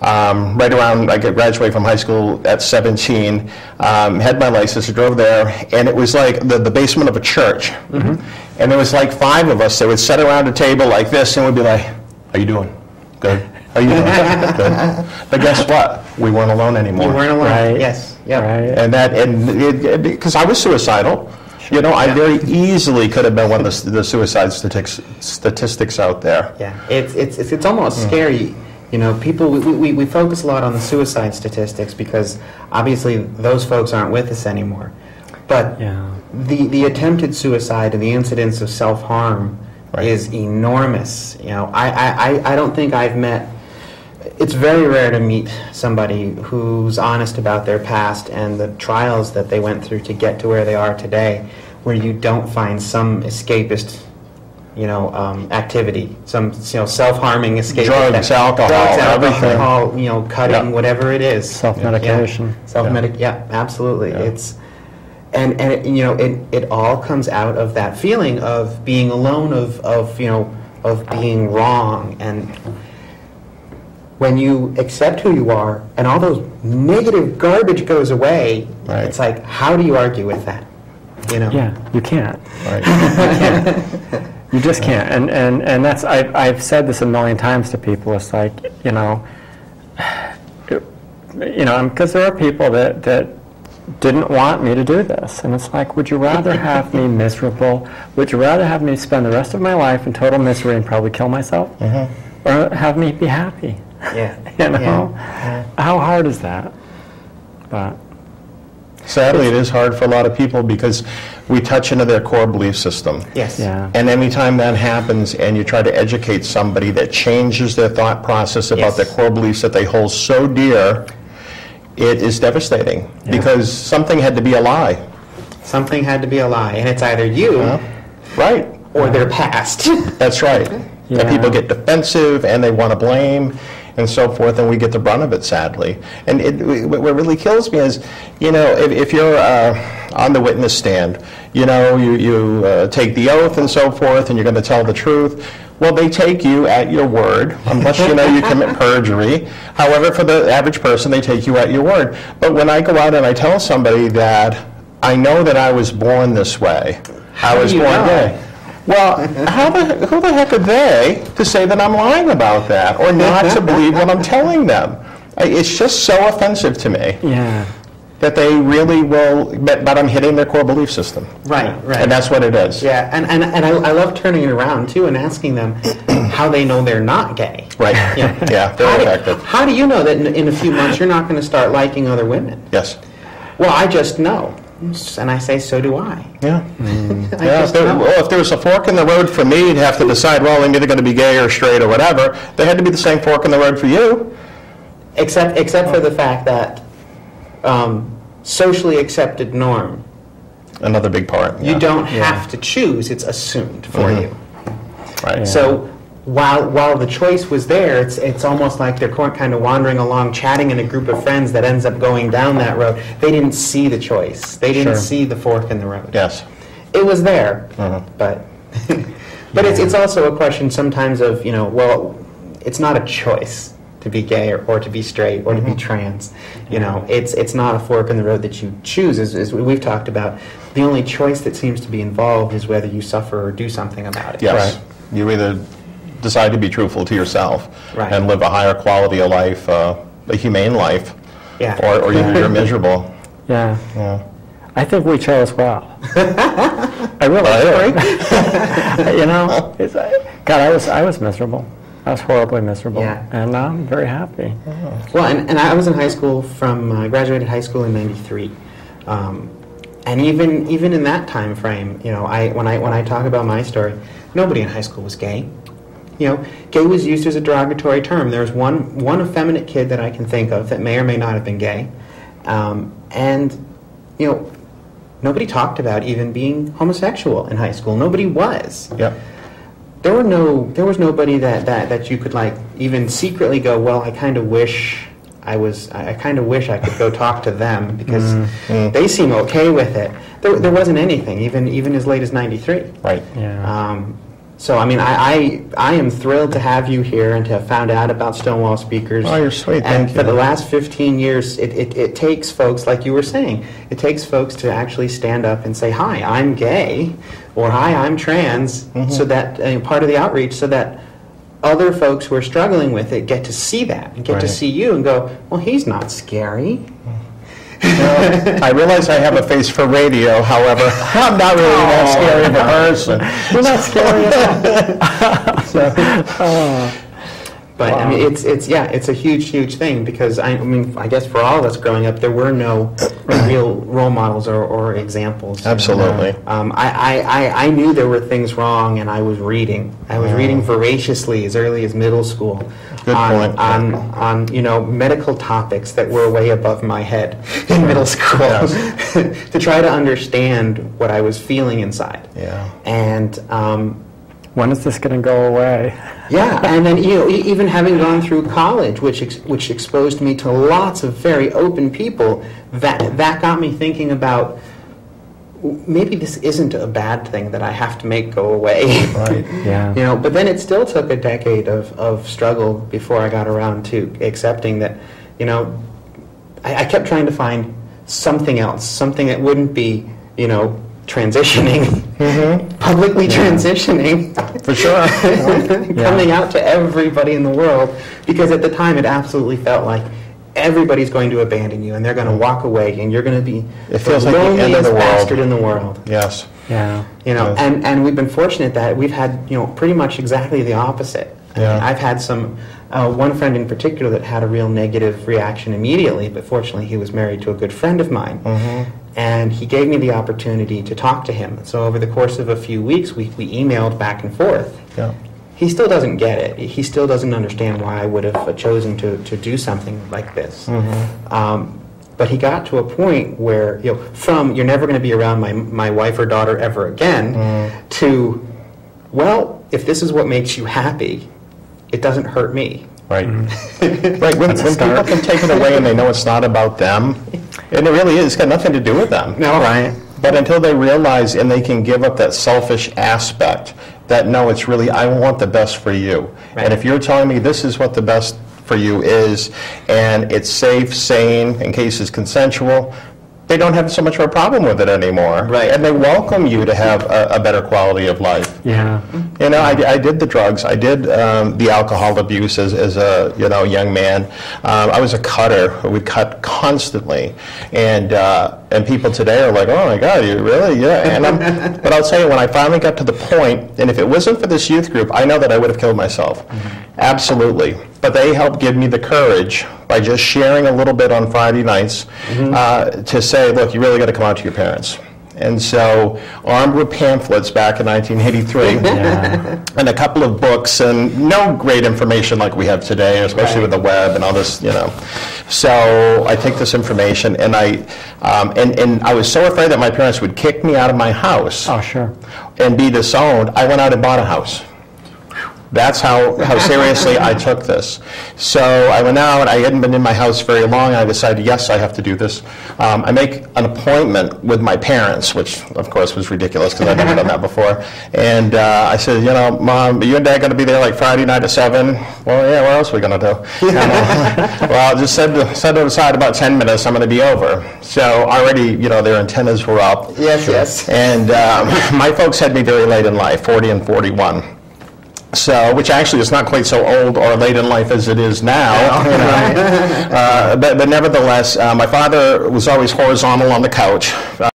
right around, I graduated from high school at 17, had my license, drove there, and it was like the basement of a church. And there was like 5 of us that would sit around a table like this and we'd be like, how you doing? Good. How you doing? Good. But guess what? We weren't alone anymore. You weren't alone. Right. Yes. Yeah. Right. And that, because I was suicidal, you know, I very easily could have been one of the suicide statistics out there. Yeah. It's almost scary. You know, people, we focus a lot on the suicide statistics because obviously those folks aren't with us anymore. But the attempted suicide and the incidence of self-harm is enormous. You know, I don't think I've met, it's very rare to meet somebody who's honest about their past and the trials that they went through to get to where they are today, where you don't find some escapist, you know, activity, some, you know, self-harming escapist. Drugs, alcohol, you know, cutting, whatever it is. Self-medication. Yeah, absolutely. It's, and it, you know, it all comes out of that feeling of being alone, of you know, of being wrong. And when you accept who you are and all those negative garbage goes away, it's like, how do you argue with that? You know? Yeah, you can't. Right. You can't. You just can't. And that's, I've said this a million times to people. It's like, you know, because there are people that didn't want me to do this. And it's like, would you rather have me miserable? Would you rather have me spend the rest of my life in total misery and probably kill myself? Or have me be happy? Yeah. You know? How hard is that? But sadly, it is hard for a lot of people because we touch into their core belief system. Yes. Yeah. And anytime that happens and you try to educate somebody that changes their thought process about their core beliefs that they hold so dear, it is devastating because something had to be a lie. Something had to be a lie, and it's either you or their past. That's right. And people get defensive and they want to blame and so forth, and we get the brunt of it, sadly. And what really kills me is, you know, if you're on the witness stand, you know, you take the oath and so forth, and you're going to tell the truth. Well, they take you at your word, unless you know you commit perjury. However, for the average person, they take you at your word. But when I go out and I tell somebody that I know that I was born this way, I was born gay. Well, who the heck are they to say that I'm lying about that or not to believe what I'm telling them? It's just so offensive to me. yeah. That they really will, but I'm hitting their core belief system. Right. And that's what it is. Yeah, and I love turning it around, too, and asking them how they know they're not gay. Right. Yeah, very effective. How do you know that in a few months you're not going to start liking other women? Yes. Well, I just know. And I say, so do I. Yeah. If there was a fork in the road for me to have to decide, well, I'm either going to be gay or straight or whatever, there had to be the same fork in the road for you. Except for the fact that socially accepted norm. Another big part. You don't have to choose; it's assumed for you. Right. So while the choice was there, it's almost like they're kind of wandering along, chatting in a group of friends that ends up going down that road. They didn't see the choice. They didn't see the fork in the road. Yes. It was there, but it's also a question sometimes of, you know, well, it's not a choice to be gay or to be straight or to be trans. You know, it's not a fork in the road that you choose. As we've talked about, the only choice that seems to be involved is whether you suffer or do something about it. Yes. Right. You either decide to be truthful to yourself and live a higher quality of life, a humane life, or you're miserable. Yeah. I think we chose well. I really do. You know, God, I was miserable. I was horribly miserable, and now I'm very happy. Well, and I was in high school I graduated high school in '93, and even in that time frame, you know, when I talk about my story, nobody in high school was gay. You know, gay was used as a derogatory term. There's one effeminate kid that I can think of that may or may not have been gay, and you know, nobody talked about even being homosexual in high school. Nobody was. Yep. There was nobody that you could like even secretly go, well, I kind of wish I could go talk to them because they seem okay with it. There wasn't anything even as late as '93. Right. Yeah. So, I mean, I am thrilled to have you here and to have found out about Stonewall Speakers. Oh, you're sweet. And Thank for you. the last 15 years, it takes folks, like you were saying, it takes folks to actually stand up and say, hi, I'm gay, or hi, I'm trans, so that, part of the outreach, so that other folks who are struggling with it get to see that, and get to see you and go, well, he's not scary. I realize I have a face for radio, however, I'm not really that scary of a person. You're not scary at all. But I mean, it's a huge thing, because I mean, I guess for all of us growing up, there were no real role models or examples. Absolutely. I knew there were things wrong, and I was reading. I was reading voraciously as early as middle school. Good point. On medical topics that were way above my head in middle school, to try to understand what I was feeling inside. Yeah. And when is this going to go away? yeah, and then even having gone through college, which exposed me to lots of very open people, that got me thinking about, maybe this isn't a bad thing that I have to make go away. Right. Yeah. But then it still took a decade of struggle before I got around to accepting that, I kept trying to find something else, something that wouldn't be, transitioning, publicly transitioning. For sure. Coming out to everybody in the world, because at the time it absolutely felt like everybody's going to abandon you, and they're going to walk away, and you're going to be It feels like the end of the loneliest world. bastard in the world. Yes. Yeah. Yes. And we've been fortunate that we've had, pretty much exactly the opposite. Yeah. I've had one friend in particular that had a real negative reaction immediately, but fortunately he was married to a good friend of mine. And he gave me the opportunity to talk to him. So over the course of a few weeks, we emailed back and forth. Yeah. He still doesn't get it. He still doesn't understand why I would have chosen to do something like this. But he got to a point where, from you're never going to be around my wife or daughter ever again, to, well, if this is what makes you happy, it doesn't hurt me. Right. Right. When people can take it away and they know it's not about them, and it really is, it's got nothing to do with them. No. Right. But until they realize and they can give up that selfish aspect, that no, it's really, I want the best for you. Right. And if you're telling me this is what the best for you is, and it's safe, sane, in case it's consensual, they don't have so much of a problem with it anymore. Right. And they welcome you to have a better quality of life. Yeah. I did the drugs. I did the alcohol abuse as a young man. I was a cutter. We cut constantly, and people today are like, "Oh my God, you really?" Yeah. And but I'll tell you, when I finally got to the point, and if it wasn't for this youth group, I know that I would have killed myself. Absolutely. But they helped give me the courage by just sharing a little bit on Friday nights to say, look, you really got to come out to your parents. And so, armed with pamphlets back in 1983, and a couple of books, and no great information like we have today, especially with the web and all this, So I take this information, and I was so afraid that my parents would kick me out of my house. Oh, sure. And be disowned. I went out and bought a house. That's how seriously I took this. So I went out, I hadn't been in my house very long, and I decided, yes, I have to do this. I make an appointment with my parents, which of course was ridiculous because I'd never done that before. And I said, Mom, you and Dad going to be there like Friday night at 7? Well, yeah, what else are we going to do? Well, just set it aside about 10 minutes, I'm going to be over. So already, their antennas were up. Yes. And my folks had me very late in life, 40 and 41. So, which actually is not quite so old or late in life as it is now. But nevertheless, my father was always horizontal on the couch.